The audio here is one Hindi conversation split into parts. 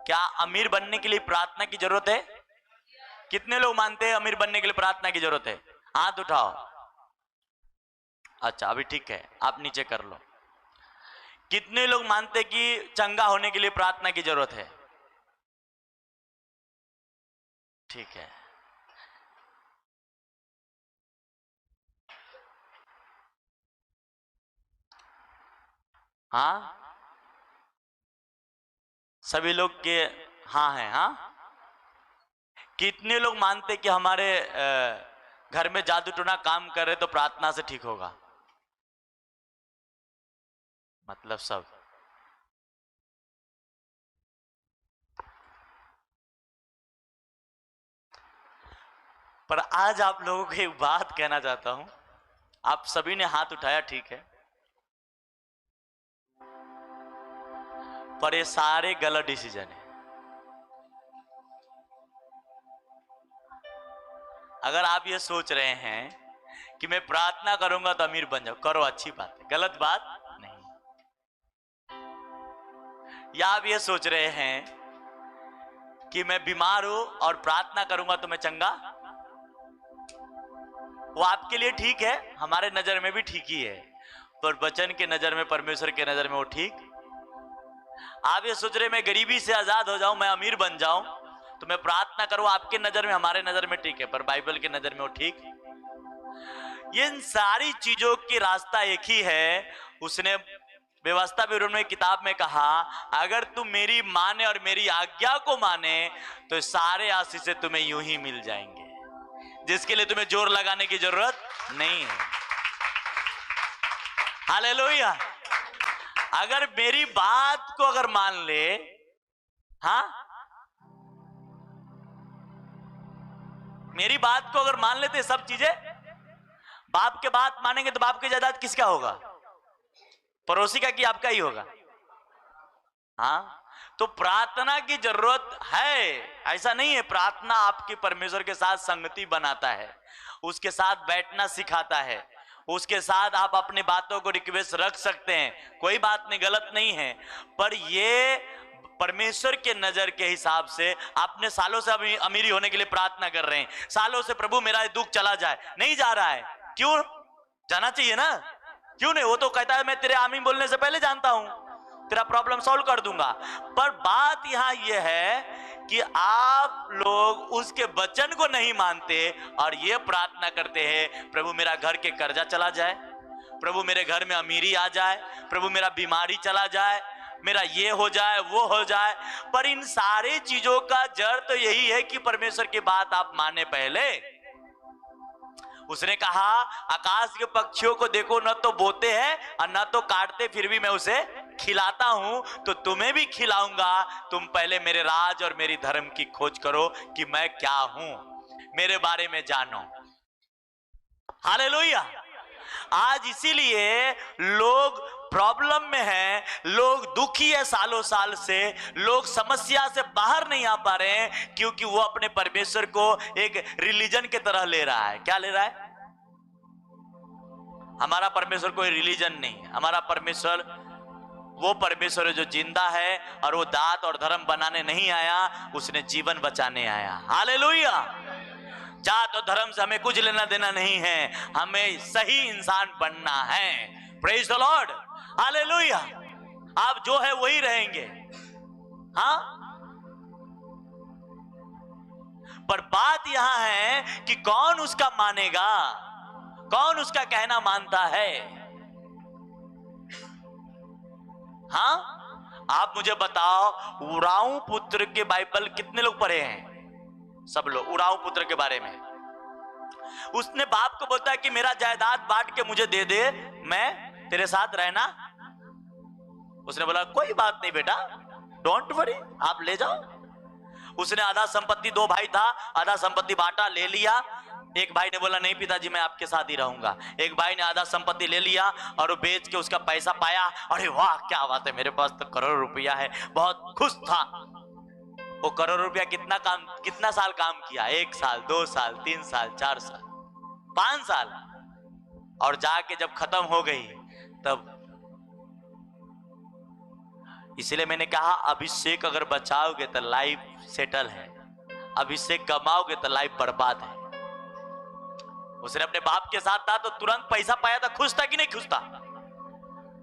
क्या अमीर बनने के लिए प्रार्थना की जरूरत है? कितने लोग मानते हैं अमीर बनने के लिए प्रार्थना की जरूरत है? हाथ उठाओ। अच्छा, अभी ठीक है, आप नीचे कर लो। कितने लोग मानते हैं कि चंगा होने के लिए प्रार्थना की जरूरत है? ठीक है। हाँ, सभी लोग के हाँ है। हाँ, कितने लोग मानते कि हमारे घर में जादू टोना काम करे तो प्रार्थना से ठीक होगा? मतलब सब। पर आज आप लोगों को एक बात कहना चाहता हूं। आप सभी ने हाथ उठाया, ठीक है, पर ये सारे गलत डिसीजन है। अगर आप ये सोच रहे हैं कि मैं प्रार्थना करूंगा तो अमीर बन जाऊं, करो, अच्छी बात है, गलत बात नहीं। या आप ये सोच रहे हैं कि मैं बीमार हूं और प्रार्थना करूंगा तो मैं चंगा, वो आपके लिए ठीक है, हमारे नजर में भी ठीक ही है, पर वचन के नजर में, परमेश्वर के नजर में वो ठीक। आप ये सोच रहे मैं गरीबी से आजाद हो जाऊं, मैं अमीर बन जाऊं तो मैं प्रार्थना करूं, आपके नजर में, हमारे नजर में ठीक है, पर बाइबल के नजर में वो ठीक। ये इन सारी चीजों की रास्ता एक ही है। उसने व्यवस्था विवरण में किताब में कहा, अगर तुम मेरी माने और मेरी आज्ञा को माने तो सारे आशीष तुम्हें यूं ही मिल जाएंगे, जिसके लिए तुम्हें जोर लगाने की जरूरत नहीं है। हालेलुया। अगर मेरी बात को अगर मान ले, हाँ, मेरी बात को अगर मान लेते सब चीजें, बाप के बात मानेंगे तो बाप की जायदाद किसका होगा? पड़ोसी का कि आपका ही होगा? हाँ, तो प्रार्थना की जरूरत है, ऐसा नहीं है। प्रार्थना आपकी परमेश्वर के साथ संगति बनाता है, उसके साथ बैठना सिखाता है, उसके साथ आप अपनी बातों को रिक्वेस्ट रख सकते हैं, कोई बात नहीं, गलत नहीं है। पर ये परमेश्वर के नजर के हिसाब से आपने सालों से अभी अमीरी होने के लिए प्रार्थना कर रहे हैं, सालों से प्रभु मेरा दुख चला जाए, नहीं जा रहा है, क्यों? जाना चाहिए ना, क्यों नहीं? वो तो कहता है मैं तेरे आमीन बोलने से पहले जानता हूं, तेरा प्रॉब्लम सॉल्व कर दूंगा। पर बात यहां यह है कि आप लोग उसके वचन को नहीं मानते और यह प्रार्थना करते हैं, प्रभु मेरा घर के कर्जा चला जाए, प्रभु मेरे घर में अमीरी आ जाए, प्रभु मेरा बीमारी चला जाए, मेरा ये हो जाए, वो हो जाए। पर इन सारी चीजों का जड़ तो यही है कि परमेश्वर की बात आप माने पहले। उसने कहा, आकाश के पक्षियों को देखो, न तो बोते हैं और न तो काटते, फिर भी मैं उसे खिलाता हूं, तो तुम्हें भी खिलाऊंगा। तुम पहले मेरे राज और मेरी धर्म की खोज करो कि मैं क्या हूं, मेरे बारे में जानो। हालेलुया। आज इसीलिए लोग प्रॉब्लम में हैं, लोग दुखी है, सालों साल से लोग समस्या से बाहर नहीं आ पा रहे हैं, क्योंकि वो अपने परमेश्वर को एक रिलीजन के तरह ले रहा है। क्या ले रहा है? हमारा परमेश्वर कोई रिलीजन नहीं है, हमारा परमेश्वर वो परमेश्वर है जो जिंदा है, और वो दात और धर्म बनाने नहीं आया, उसने जीवन बचाने आया। हालेलुया। जात और धर्म से हमें कुछ लेना देना नहीं है, हमें सही इंसान बनना है। Praise the Lord. हालेलुया। आप जो है वही रहेंगे। हाँ, पर बात यहां है कि कौन उसका मानेगा, कौन उसका कहना मानता है। हाँ, आप मुझे बताओ, उराऊ पुत्र के बाइबल कितने लोग पढ़े हैं? सब लोग। उराऊ पुत्र के बारे में उसने बाप को बोलता है कि मेरा जायदाद बांट के मुझे दे दे, मैं तेरे साथ रहना। उसने बोला कोई बात नहीं बेटा, डोंट वरी, आप ले जाओ। उसने आधा संपत्ति, दो भाई था, आधा संपत्ति बांटा, ले लिया। एक भाई ने बोला नहीं पिताजी मैं आपके साथ ही रहूंगा। एक भाई ने आधा संपत्ति ले लिया और वो बेच के उसका पैसा पाया, अरे वाह क्या बात है, मेरे पास तो करोड़ रुपया है, बहुत खुश था। वो करोड़ रुपया कितना साल काम किया? 1 साल, 2 साल, 3 साल, 4 साल, 5 साल, और जाके जब खत्म हो गई तब इसलिए मैंने कहा अभिषेक अगर बचाओगे तो लाइफ सेटल है, अभिषेक गमाओगे तो लाइफ बर्बाद है। उसने अपने बाप के साथ था तो तुरंत पैसा पाया था, खुश था कि नहीं खुश था?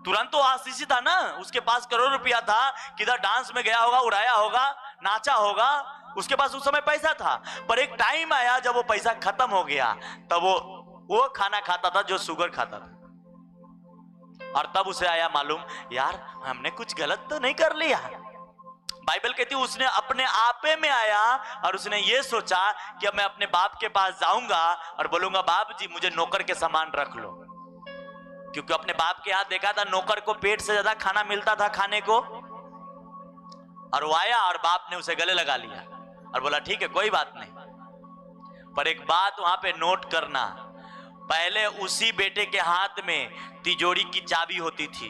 तुरंत तो आशीषित था ना, उसके पास करोड़ रुपया था, किधर डांस में गया होगा, उड़ाया होगा, नाचा होगा, उसके पास उस समय पैसा था। पर एक टाइम आया जब वो पैसा खत्म हो गया, तब वो खाना खाता था जो शुगर खाता था, और तब उसे आया मालूम, यार हमने कुछ गलत तो नहीं कर लिया। बाइबल कहती है उसने अपने आपे में आया और उसने ये सोचा कि अब मैं अपने बाप के पास जाऊंगा और बोलूंगा बाप जी मुझे नौकर के समान रख लो, क्योंकि अपने बाप के हाथ देखा था नौकर को पेट से ज्यादा खाना मिलता था खाने को। और वो आया और बाप ने उसे गले लगा लिया और बोला ठीक है कोई बात नहीं। पर एक बात वहां पे नोट करना, पहले उसी बेटे के हाथ में तिजोरी की चाबी होती थी,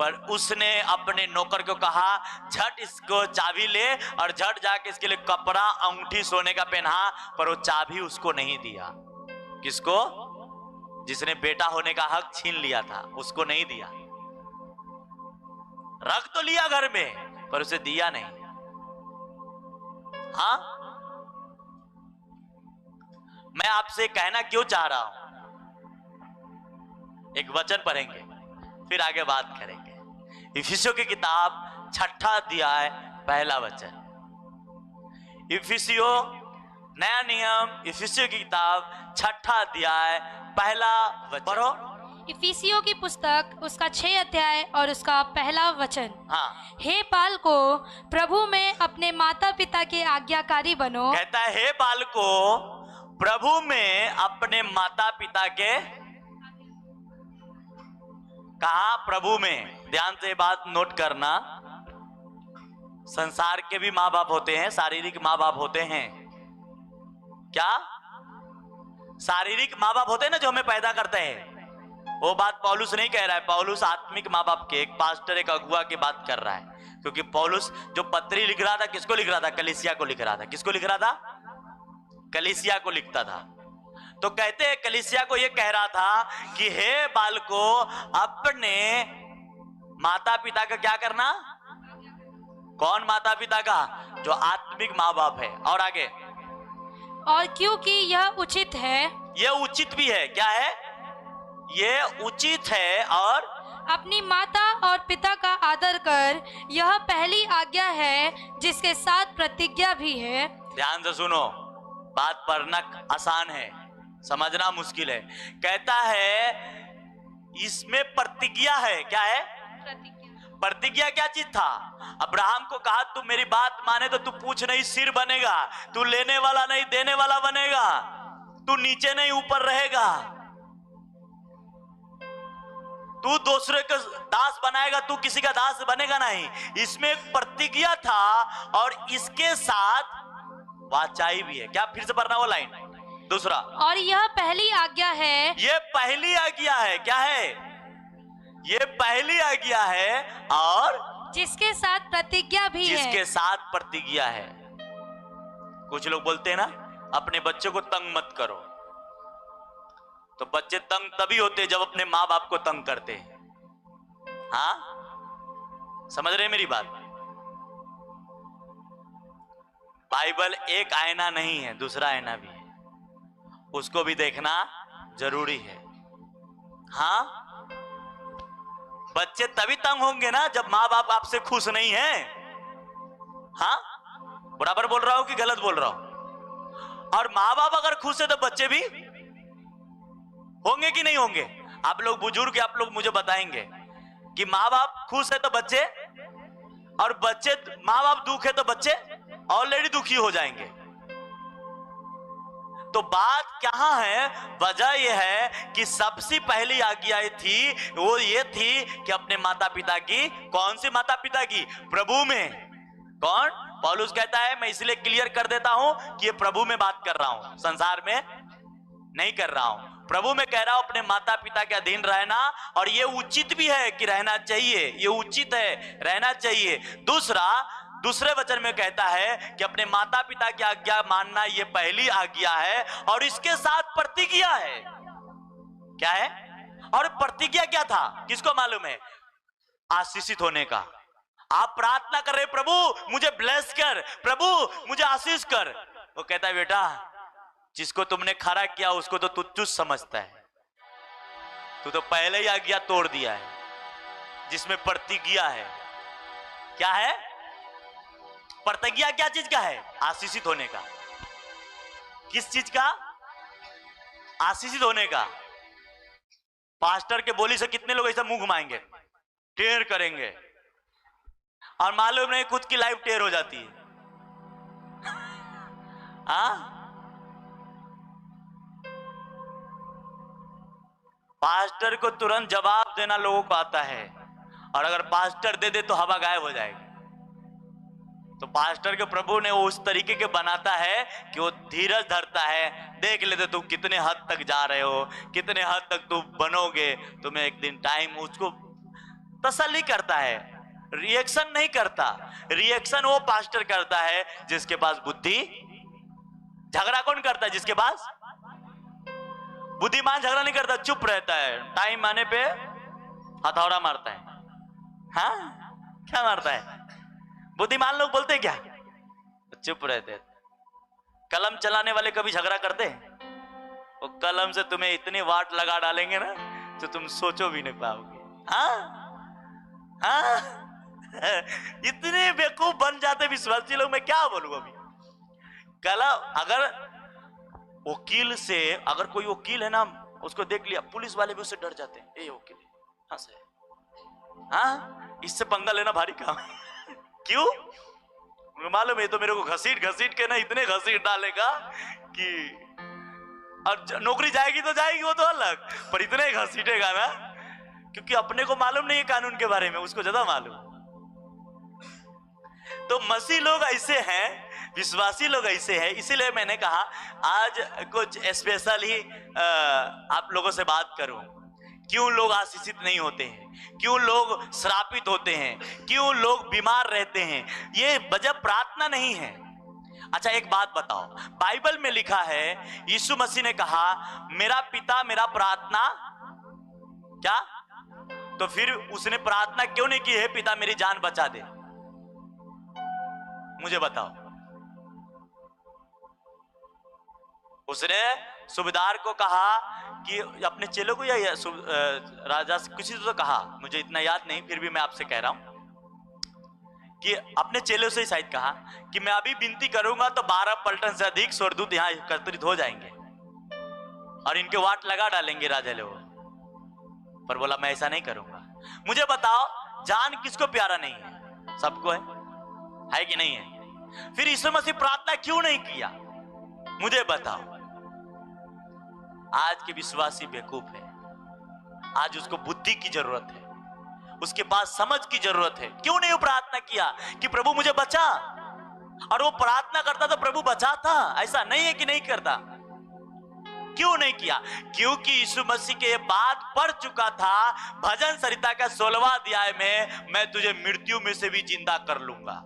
पर उसने अपने नौकर को कहा झट इसको चाबी ले और झट जाके इसके लिए कपड़ा अंगूठी सोने का पहना, पर वो चाबी उसको नहीं दिया। किसको? जिसने बेटा होने का हक छीन लिया था, उसको नहीं दिया। रख तो लिया घर में पर उसे दिया नहीं। हाँ, मैं आपसे कहना क्यों चाह रहा हूं, एक वचन पढ़ेंगे फिर आगे बात करेंगे। इफिसियों की किताब 6 अध्याय 1 वचन। इफिसियों नया नियम, इफिसियों की किताब 6 अध्याय 1 वचन पढ़ो। इफिसियों की पुस्तक उसका 6 अध्याय और उसका 1 वचन। हाँ, हे बालको प्रभु में अपने माता पिता के आज्ञाकारी बनो। कहता है हे बालको प्रभु में अपने माता पिता के, कहा प्रभु में। ध्यान से बात नोट करना, संसार के भी माँ बाप होते हैं, शारीरिक माँ बाप होते हैं। क्या शारीरिक माँ बाप होते हैं ना जो हमें पैदा करते हैं, वो बात पौलुस नहीं कह रहा है। पौलुस आत्मिक माँ बाप के, एक पास्टर एक अगुआ की बात कर रहा है, क्योंकि पौलुस जो पत्री लिख रहा था किसको लिख रहा था? कलीसिया को लिख रहा था। किसको लिख रहा था? कलीसिया को लिखता था। तो कहते हैं कलीसिया को ये कह रहा था कि हे बालको अपने माता पिता का क्या करना? कौन माता पिता का? जो आत्मिक माँ बाप है। और आगे, और क्योंकि यह उचित है, ये उचित भी है। क्या है? ये उचित है। और अपनी माता और पिता का आदर कर, यह पहली आज्ञा है जिसके साथ प्रतिज्ञा भी है। ध्यान से सुनो, बात पढ़ना आसान है, समझना मुश्किल है। कहता है इसमें प्रतिज्ञा है। क्या है? प्रतिज्ञा क्या चीज था? अब्राहम को कहा तू मेरी बात माने तो तू पूछ नहीं सिर बनेगा, तू लेने वाला नहीं देने वाला बनेगा, तू नीचे नहीं ऊपर रहेगा, तू दूसरे का दास बनाएगा, तू किसी का दास बनेगा नहीं। इसमें एक प्रतिज्ञा था और इसके साथ वाचाई भी है। क्या? फिर से पढ़ना वो लाइन, दूसरा। और यह पहली आज्ञा है, ये पहली आज्ञा है। क्या है? ये पहली आज्ञा है और जिसके साथ प्रतिज्ञा भी है। जिसके साथ प्रतिज्ञा है। कुछ लोग बोलते हैं ना अपने बच्चों को तंग मत करो, तो बच्चे तंग तभी होते जब अपने माँ बाप को तंग करते हैं। हाँ, समझ रहे मेरी बात? बाइबल एक आईना नहीं है, दूसरा आईना भी है, उसको भी देखना जरूरी है। हाँ, बच्चे तभी तंग होंगे ना जब माँ बाप आपसे खुश नहीं है। हाँ, बराबर बोल रहा हूं कि गलत बोल रहा हूं? और माँ बाप अगर खुश है तो बच्चे भी होंगे कि नहीं होंगे? आप लोग बुजुर्ग, आप लोग मुझे बताएंगे कि माँ बाप खुश है तो बच्चे, और बच्चे माँ बाप दुख है तो बच्चे ऑलरेडी दुखी हो जाएंगे। तो बात क्या है? वजह यह है कि सबसे पहली आज्ञा थी वो ये थी कि अपने माता पिता की, कौन सी माता पिता की? प्रभु में। कौन? पौलुस कहता है, मैं इसलिए क्लियर कर देता हूं कि ये प्रभु में बात कर रहा हूं, संसार में नहीं कर रहा हूं। प्रभु में कह रहा हूं अपने माता पिता के अधीन रहना, और ये उचित भी है कि रहना चाहिए, ये उचित है, रहना चाहिए। दूसरे वचन में कहता है कि अपने माता पिता की आज्ञा मानना ये पहली आज्ञा है, और इसके साथ प्रतिज्ञा है। क्या है? और प्रतिज्ञा क्या था? किसको मालूम है? आशीषित होने का, आप प्रार्थना कर रहे, प्रभु मुझे ब्लेस कर, प्रभु मुझे आशीष कर। वो कहता है बेटा जिसको तुमने खड़ा किया उसको तो तू तुच्छ समझता है, तू तो पहले ही आज्ञा तोड़ दिया है जिसमें प्रतिज्ञा है। क्या है प्रतिज्ञा? क्या चीज का है? आशीषित होने का। किस चीज का? आशीषित होने का। पास्टर के बोली से कितने लोग ऐसा मुंह घुमाएंगे, टेढ़ करेंगे, और मालूम नहीं खुद की लाइफ टेढ़ हो जाती है। हाँ, पास्टर को तुरंत जवाब देना लोगों को आता है, और अगर पास्टर दे दे तो हवा गायब हो जाएगी। तो पास्टर के प्रभु ने वो उस तरीके के बनाता है कि वो धीरज धरता है, देख लेते तुम कितने हद तक जा रहे हो, कितने हद तक तुम बनोगे, तुम्हें एक दिन टाइम, उसको तसल्ली करता है, रिएक्शन नहीं करता। रिएक्शन वो पास्टर करता है जिसके पास बुद्धि। झगड़ा कौन करता है? जिसके पास बुद्धिमान झगड़ा नहीं करता, चुप रहता है, टाइम आने पे हथौड़ा मारता है। हाँ, क्या मारता है? बुद्धिमान लोग बोलते क्या? चुप रहते। कलम चलाने वाले कभी झगड़ा करते हैं? वो कलम से तुम्हें इतनी वाट लगा डालेंगे ना तो तुम सोचो भी नहीं पाओगे। हाँ, इतने बेवकूफ बन जाते विश्वासी लोग, मैं क्या बोलूं अभी। कलम, अगर वकील से, अगर कोई वकील है ना, उसको देख लिया, पुलिस वाले भी उससे डर जाते हैं, ये वकील हाँ से, हाँ इससे पंगा लेना भारी काम है। क्यों? मालूम है तो मेरे को घसीट घसीट के ना इतने घसीट डालेगा कि, और नौकरी जाएगी तो जाएगी वो तो अलग, पर इतने घसीटेगा ना, क्योंकि अपने को मालूम नहीं है कानून के बारे में, उसको ज्यादा मालूम। तो मसीह लोग ऐसे हैं, विश्वासी लोग ऐसे हैं। इसीलिए मैंने कहा आज कुछ स्पेशल ही आप लोगों से बात करूं। क्यों लोग आशीषित नहीं होते हैं, क्यों लोग श्रापित होते हैं, क्यों लोग बीमार रहते हैं? ये वजह प्रार्थना नहीं है। अच्छा एक बात बताओ, बाइबल में लिखा है, यीशु मसीह ने कहा मेरा पिता मेरा प्रार्थना क्या, तो फिर उसने प्रार्थना क्यों नहीं की है पिता मेरी जान बचा दे? मुझे बताओ। उसने सूबेदार को कहा कि अपने चेलों को या राजा किसी को तो कहा, मुझे इतना याद नहीं, फिर भी मैं आपसे कह रहा हूं कि अपने चेलों से ही शायद कहा कि मैं अभी विनती करूंगा तो 12 पलटन से अधिक स्वर्गदूत यहां एकत्रित हो जाएंगे और इनके वाट लगा डालेंगे राजा लोग। पर बोला मैं ऐसा नहीं करूंगा। मुझे बताओ जान किसको प्यारा नहीं है? सबको है कि नहीं है? फिर यीशु मसीह प्रार्थना क्यों नहीं किया? मुझे बताओ। आज के विश्वासी बेवकूफ है, आज उसको बुद्धि की जरूरत है, उसके पास समझ की जरूरत है। क्यों नहीं प्रार्थना किया कि प्रभु मुझे बचा? और वो प्रार्थना करता तो प्रभु बचाता, ऐसा नहीं है कि नहीं करता। क्यों नहीं किया? क्योंकि यीशु मसीह के बात पढ़ चुका था भजन संहिता का 16वां अध्याय में, मैं तुझे मृत्यु में से भी जिंदा कर लूंगा।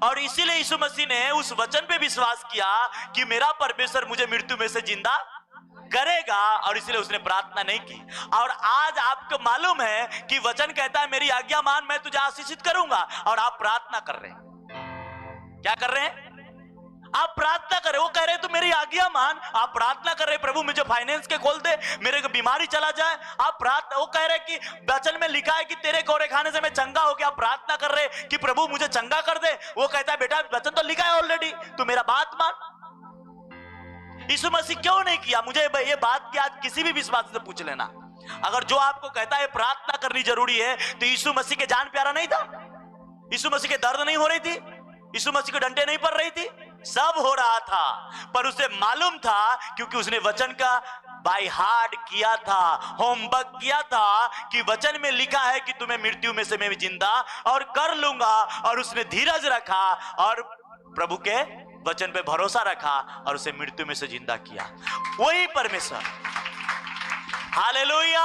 और इसीलिए यीशु मसीह ने उस वचन पे विश्वास किया कि मेरा परमेश्वर मुझे मृत्यु में से जिंदा करेगा, और इसलिए उसने प्रार्थना नहीं की। और आज आपको मालूम है कि वचन कहता है मेरी आज्ञा मान मैं तुझे आशीषित करूंगा, और आप प्रार्थना कर रहे हैं। क्या कर रहे हैं? आप प्रार्थना कर रहे। वो कह रहे तो मेरी आज्ञा मान, आप प्रार्थना कर रहे प्रभु मुझे फाइनेंस के खोल दे, मेरे को बीमारी चला जाए। आप प्रार्थना, वो कह रहे कि वचन में लिखा है कि तेरे कोरे खाने से मैं चंगा हो गया। आप प्रार्थना कर रहे कि प्रभु मुझे चंगा कर दे। वो कहता है बेटा वचन तो लिखा है ऑलरेडी, तू मेरा बात मान। यीशु मसीह क्यों नहीं किया? मुझे ये बात की आज किसी भी विश्वासी से पूछ लेना। अगर जो आपको कहता है प्रार्थना करनी जरूरी है, तो यीशु मसीह के जान प्यारा नहीं था? यीशु मसीह के दर्द नहीं हो रही थी? यीशु मसीह को डंडे नहीं पड़ रही थी? सब हो रहा था, पर उसे मालूम था क्योंकि उसने वचन का बाय हार्ट किया था, होमवर्क किया था कि वचन में लिखा है कि तुम्हें मृत्यु में से मैं जिंदा और कर लूंगा। और उसने धीरज रखा और प्रभु के वचन पे भरोसा रखा और उसे मृत्यु में से जिंदा किया। वही परमेश्वर। हालेलुया।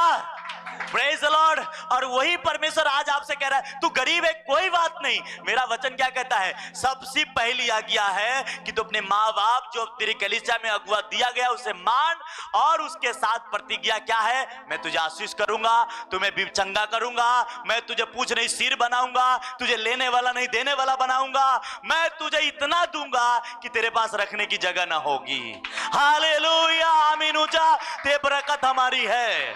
Praise the Lord. और वही परमेश्वर आज आपसे कह रहा है, तू गरीब है कोई बात नहीं, मेरा वचन क्या कहता है, सबसे पहली आज्ञा है कि तू अपने माँ बाप जो तेरी कलीसिया में अगुआ दिया गया उसे मान, और उसके साथ प्रतिज्ञा क्या है, मैं तुझे आशीष करूंगा, तुम्हें भी चंगा करूंगा, मैं तुझे पूछ नहीं सिर बनाऊंगा, तुझे लेने वाला नहीं देने वाला बनाऊंगा, मैं तुझे इतना दूंगा कि तेरे पास रखने की जगह ना होगी। हालेलुया, आमीन। ऊंचा ते बरकत हमारी है।